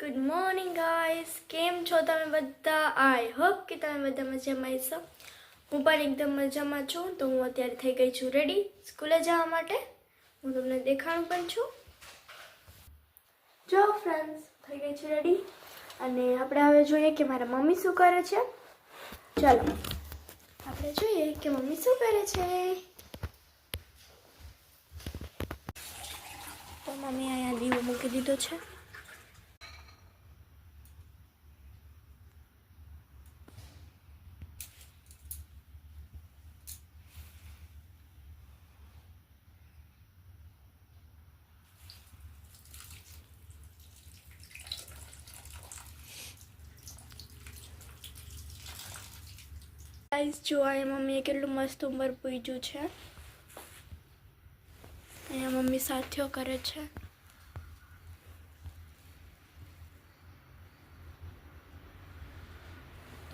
Good morning guys. કેમ છો તમે બધા? આઈ હોપ કે તમે બધા મજામાં હશો. હું પણ એકદમ મજામાં છું. તો હું અત્યારે થઈ ગઈ છું રેડી સ્કૂલે જવા માટે. હું તમને દેખાડું પણ છું. જો ફ્રેન્ડ્સ, થઈ ગઈ છું રેડી. અને આપણે હવે જોઈએ કે મારા મમ્મી શું કરે છે. ચાલો આપણે જોઈએ કે મમ્મી શું કરે છે. તો મમ્મી અહીંયા દીવો મૂકી દીધો છે. ગાઈસ જો અહીંયા મમ્મીએ કેટલું મસ્ત ઉંબર પૂજ્યું છે. અહીંયા મમ્મી સાથીઓ કરે છે.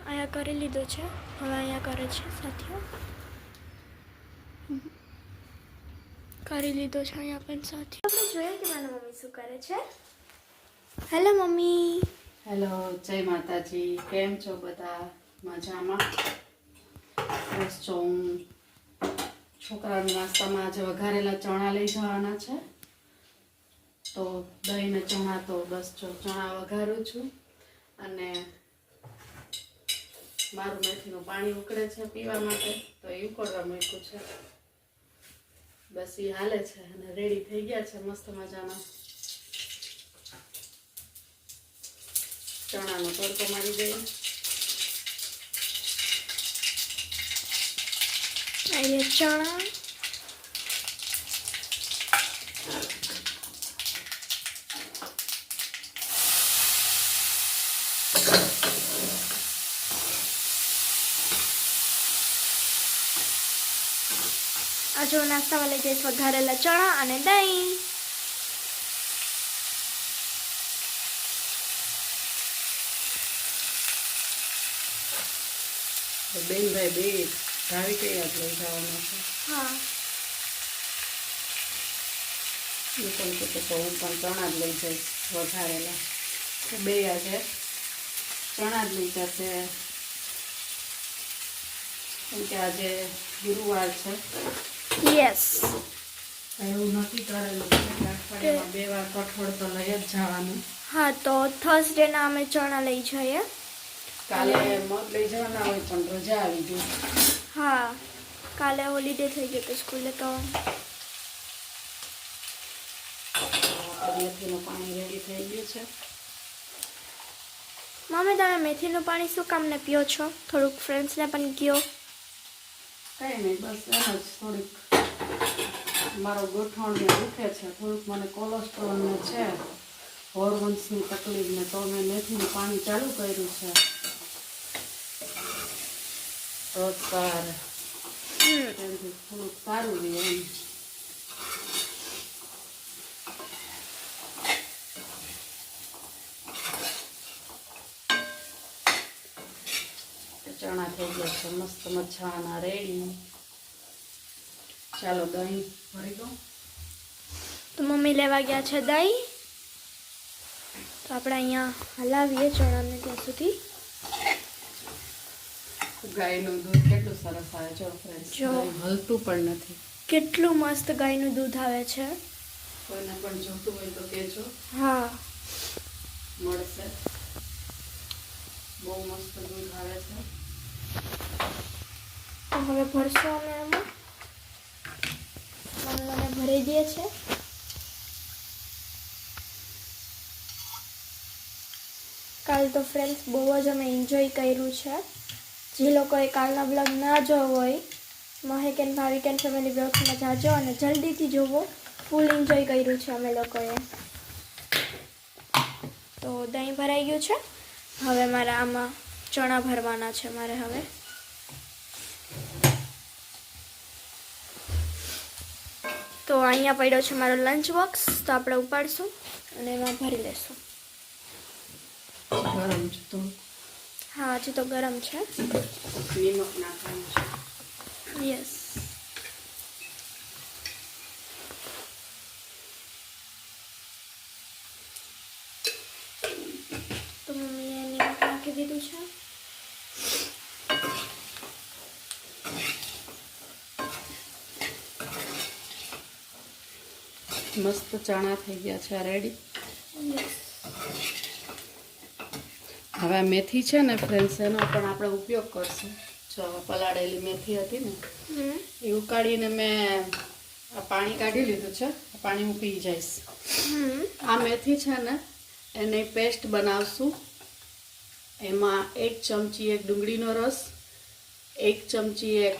અહીંયા કરી લીધો છે, હવે અહીંયા કરે છે સાથીઓ. કરી લીધો છે અહીંયા પણ સાથીઓ. આપણે જોઈએ કે મારા મમ્મી શું કરે છે. Hello mummy. હેલો, જય માતાજી. કેમ છો બધા? મજામાં? બસ જો હું છોકરાના નાસ્તામાં આજે વઘારેલા ચણા લઈ જવાના છે, તો દહીં ને ચણા તો બસ જો ચણા વઘારું છું અને મારું મેથીનું પાણી ઉકળે છે પીવા માટે, તો એ ઉકળવા મૂક્યું છે. બસ એ હાલે છે અને રેડી થઈ ગયા છે મસ્ત મજાના. ચણાનો તડકો મારી દઈએ. અહીંયા ચણા, આ જો નાસ્તામાં લઈ જઈશ વઘારેલા ચણા અને દહીં. બેનભાઈ બે ભાવી કઈ યાદ લઈ જવાના છે. હા, એ પણ કહે તો હું પણ ચણા જ લઈ જઈશ વઘારેલા. તો બે આજે ચણા જ લઈ જશે, કેમ કે આજે ગુરુવાર છે. યસ. એવું નક્કી કરેલું છે કે અઠવાડિયામાં 2 વાર કઠોળ તો લઈ જ જવાનું. હા, તો થર્સડેના અમે ચણા લઈ જઈએ. કાલે મગ લઈ જવાના હોય પણ રજા આવી ગઈ. હા, કાલે હોલિડે થઈ ગયો તો સ્કૂલે. તો મેથીનું પાણી રેડી થઈ ગયું છે. મમ્મી, તમે મેથીનું પાણી શું કામને પીઓ છો? થોડુંક ફ્રેન્ડ્સને પણ કહો. કંઈ નહીં, બસ એમ જ થોડીક મારો ગોઠણને દુખે છે, થોડુંક મને કોલેસ્ટ્રોલને છે, હોર્મોન્સની તકલીફને, તો મેં મેથીનું પાણી ચાલુ કર્યું છે. તો સારું થોડુંક સારું રહે એમ. ચણા થઈ ગયા છે મસ્ત મજાના રેડી. ચાલો દહીં ભરી દો. તો મમ્મી લેવા ગયા છે દહીં. તો આપણે અહીંયા હલાવીએ ચણાને ત્યાં સુધી. ગાયનું દૂધ કેટલું સરસ આવે છે ફ્રેન્ડ્સ, જો હલતું પણ નથી. કેટલું મસ્ત ગાયનું દૂધ આવે છે. કોઈને પણ જોતું હોય તો કહેજો. હા, મળશે. બહુ મસ્ત દૂધ આવે છે. તો હવે ભરશું અમે એમાં. મને ભરી દે છે. કાલ તો ફ્રેન્ડ્સ બહુ જ અમે એન્જોય કર્યું છે. જે લોકોએ કાલના બ્લોગ ના જોવો હોય, મહેક એન્ડ ભાવિક એન્ડ ફેમિલી બ્લોગ્સમાં જાજો અને જલ્દીથી જોવો. ફૂલ એન્જોય કર્યું છે અમે લોકોએ. તો દહીં ભરાઈ ગયું છે. હવે મારે આમાં ચણા ભરવાના છે મારે હવે. તો અહીંયા પડ્યો છે મારો લંચ બોક્સ, તો આપણે ઉપાડશું અને એમાં ભરી લેશું. ગરમ છે તો હા, હજી તો ગરમ છે. નિમક નાખવાનું છે. યસ. દીધું છે. મસ્ત ચણા થઈ ગયા છે રેડી. હવે આ મેથી છે ને ફ્રેન્ડ્સ, એનો પણ આપણે ઉપયોગ કરશું. જો પલાળેલી મેથી હતી ને એ ઉકાળીને મેં આ પાણી કાઢી લીધું છે. આ પાણી હું પી જઈશ. આ મેથી છે ને એને પેસ્ટ બનાવશું. એમાં 1 ચમચી એક ડુંગળીનો રસ, 1 ચમચી એક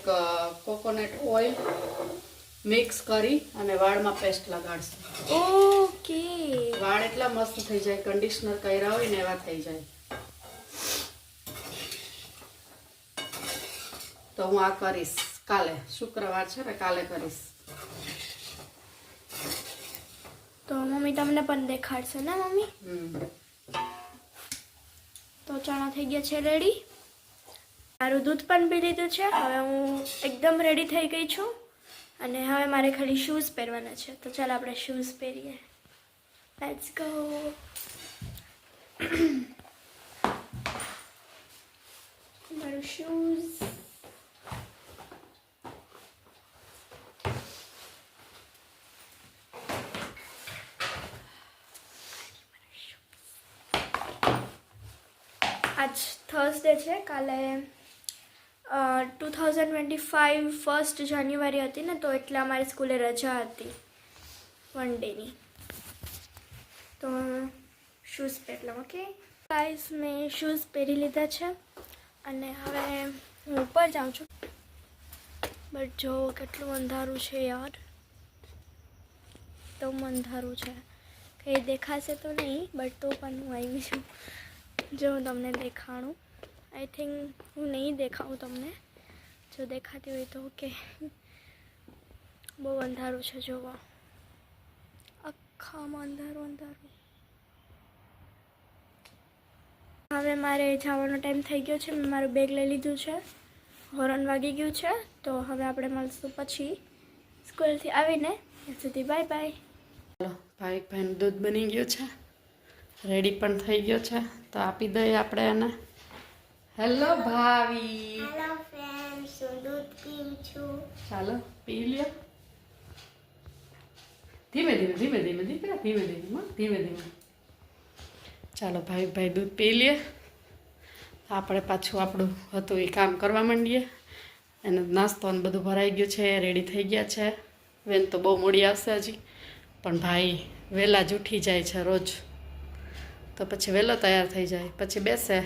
કોકોનટ ઓઇલ મિક્સ કરી અને વાળમાં પેસ્ટ લગાડશું. ઓકે. વાળ એટલા મસ્ત થઈ જાય, કન્ડિશનર કર્યા હોય ને એવા થઈ જાય. તો હું આ કરીશ કાલે, શુક્રવાર છે ને, કાલે કરીશ. તો મમ્મી તમને પણ દેખાડશે ને મમ્મી? તો ચણા થઈ ગયા છે રેડી. મારું દૂધ પણ પી લીધું છે. હવે હું એકદમ રેડી થઈ ગઈ છું અને હવે મારે ખાલી શૂઝ પહેરવાના છે. તો ચાલો આપણે શૂઝ પહેરીએ. Let's go. મારું શૂઝ. આજ થર્સડે છે. કાલે 2025 1 જાન્યુઆરી હતી ને, તો એટલે અમારી સ્કૂલે રજા હતી 1 ડેની. તો શૂઝ પહેરલામ. ઓકે ગાઈસ, મેં શૂઝ પહેરી લીધા છે અને હવે હું ઉપર જાઉં છું. બટ જો કેટલું અંધારું છે યાર, તો અંધારું છે. કંઈ દેખાશે તો નહીં, બટ તો પણ હું આવી છું. જો હું તમને દેખાડું. આઈ થિંક હું નહીં દેખાઉં તમને. જો દેખાતી હોય તો ઓકે. બહુ અંધારું છે જોવા, આખામાં અંધારું અંધારું. હવે મારે જવાનો ટાઈમ થઈ ગયો છે. મેં મારું બેગ લઈ લીધું છે. હોર્ન વાગી ગયું છે. તો હવે આપણે મળશું પછી સ્કૂલથી આવીને. ત્યાં સુધી બાય બાય. ચાલો, ભાવિકભાઈનું દૂધ બની ગયું છે, રેડી પણ થઈ ગયો છે. તો આપી દઈએ આપણે એને. હેલો ભાવી. હેલો ફ્રેન્ડ્સ, હું દૂધ પીઉં છું. ચાલો પી લ્યો. ધીમે ધીમે ધીમે ધીમે દીકરા, ધીમે ધીમે ધીમે ધીમે. ચાલો ભાઈ દૂધ પી લે. આપણે પાછું આપણું હતું એ કામ કરવા માંડીએ. એનો નાસ્તો ને બધું ભરાઈ ગયું છે, રેડી થઈ ગયા છે. વેન તો બહુ મોડી આવશે હજી, પણ ભાઈ વહેલા જ ઉઠી જાય છે રોજ, તો પછી વહેલો તૈયાર થઈ જાય, પછી બેસે.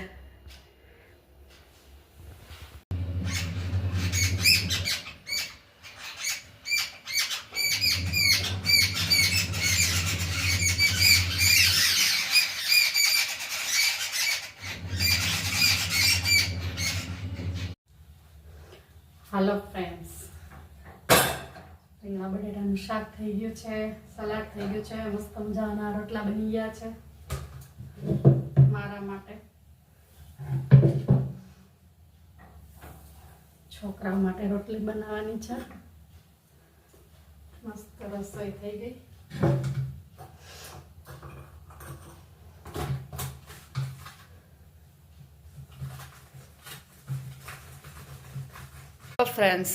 હાલો ફ્રેન્ડ્સ, રીંગણા બટેટાનું શાક થઈ ગયું છે, સલાડ થઈ ગયું છે, મસ્ત મજાના રોટલા બની ગયા છે મારા માટે. છોકરાઓ માટે રોટલી બનાવવાની છે. મસ્ત રસોઈ થઈ ગઈ. ફ્રેન્ડ્સ,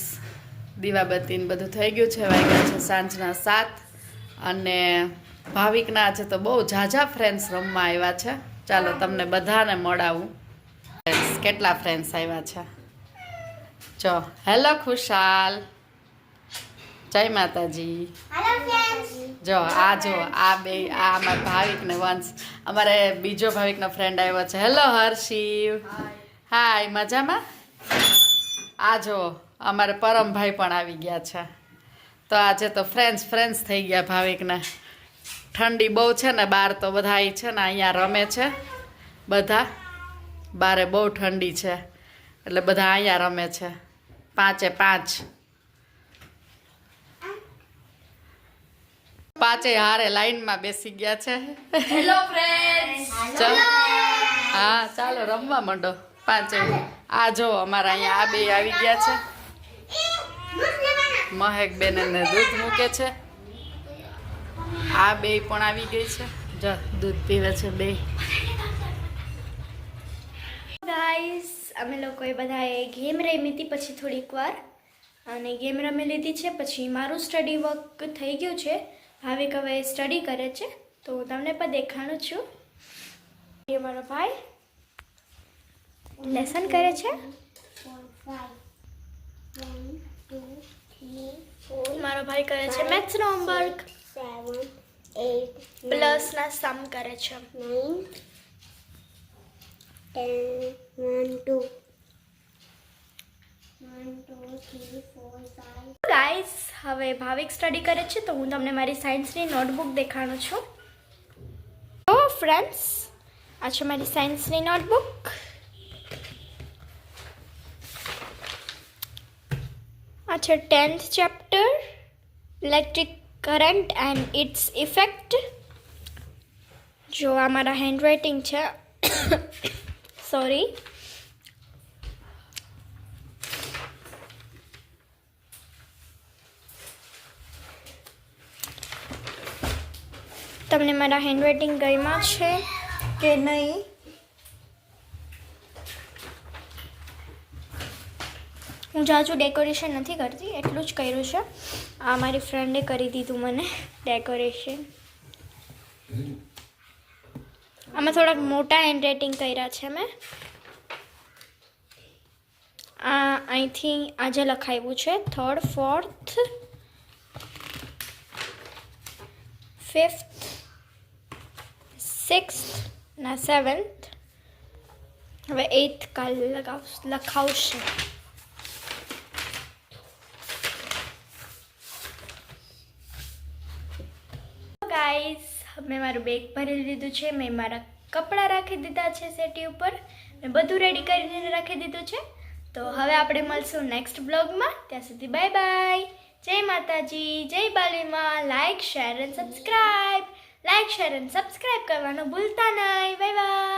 દીવાબત્તીને બધું થઈ ગયું છે. વાગ્યા છે સાંજના 7 અને ભાવિકના આજે તો બહુ ઝાઝા ફ્રેન્ડ્સ રમવા આવ્યા છે. ચાલો તમને બધાને મળાવું. કેટલા ફ્રેન્ડ્સ આવ્યા છે જો. હેલો ખુશાલ, જય માતાજી. જો આ બે, આ અમારા ભાવિક ને વંશ. અમારે બીજો ભાવિકનો ફ્રેન્ડ આવ્યો છે. હેલો હર્ષિવ. હાય, મજામાં? આ જો અમારે પરમભાઈ પણ આવી ગયા છે. તો આજે તો ફ્રેન્ડ્સ થઈ ગયા ભાવિકને. ઠંડી બહુ છે ને બહાર, તો બધા અહીં છે ને અહીંયા રમે છે. બધા બારે બહુ ઠંડી છે એટલે બધા અહીંયા રમે છે. 5 હારે લાઈનમાં બેસી ગયા છે. Hello friends. હા ચાલો રમવા માંડો 5. આ જો અમારા અહીંયા આ બે આવી ગયા છે. મહેક બેન એને દૂધ મૂકે છે. આ બે પણ આવી ગઈ છે. જો દૂધ પીવે છે બે. ગાઈસ, અમે લોકોએ બધાએ ગેમ રમી હતી પછી થોડીક વાર અને ગેમ રમી લીધી છે. પછી મારું સ્ટડી વર્ક થઈ ગયું છે. ભાવિક હવે સ્ટડી કરે છે તો હું તમને પણ દેખાડું છું. એ મારો ભાઈ લેસન કરે છે. મારો ભાઈ કરે છે મેથ્સનો હોમવર્ક. 7, 8, પ્લસના સમ કરે છે. 9, 10, 1, 2. 1, 2, 3, 4, 5. ગાઈસ, હવે ભાવિક સ્ટડી કરે છે તો હું તમને મારી સાયન્સની નોટબુક દેખાડું છું. તો ફ્રેન્ડ્સ, આ છે મારી સાયન્સની નોટબુક. આ છે 10th chapter, electric current and its effect. જો આ મારા હેન્ડરાઇટિંગ છે. સોરી. તમને મારા હેન્ડરાઇટિંગ ગમ્યા છે કે નહીં? હું જાજુ ડેકોરેશન નથી કરતી, એટલું જ કર્યું છે. આ મારી ફ્રેન્ડે કરી દીધું મને ડેકોરેશન. આમાં થોડાક મોટા હેન્ડરાઇટિંગ કર્યા છે મેં. આ અહીંથી આજે લખાવ્યું છે 3rd, 4th, 5th, 6th ના 7th. હવે 8th કાલ લખાવશે. ગાઈસ, મેં મારું બેગ ભરી લીધું છે. મેં મારા કપડાં રાખી દીધા છે સેટી ઉપર. મેં બધું રેડી કરીને રાખી દીધું છે. તો હવે આપણે મળશું નેક્સ્ટ બ્લોગમાં. ત્યાં સુધી બાય બાય. જય માતાજી, જય બાલીમાં. Like, share and subscribe. Like, share and subscribe કરવાનું ભૂલતા નહીં. Bye by.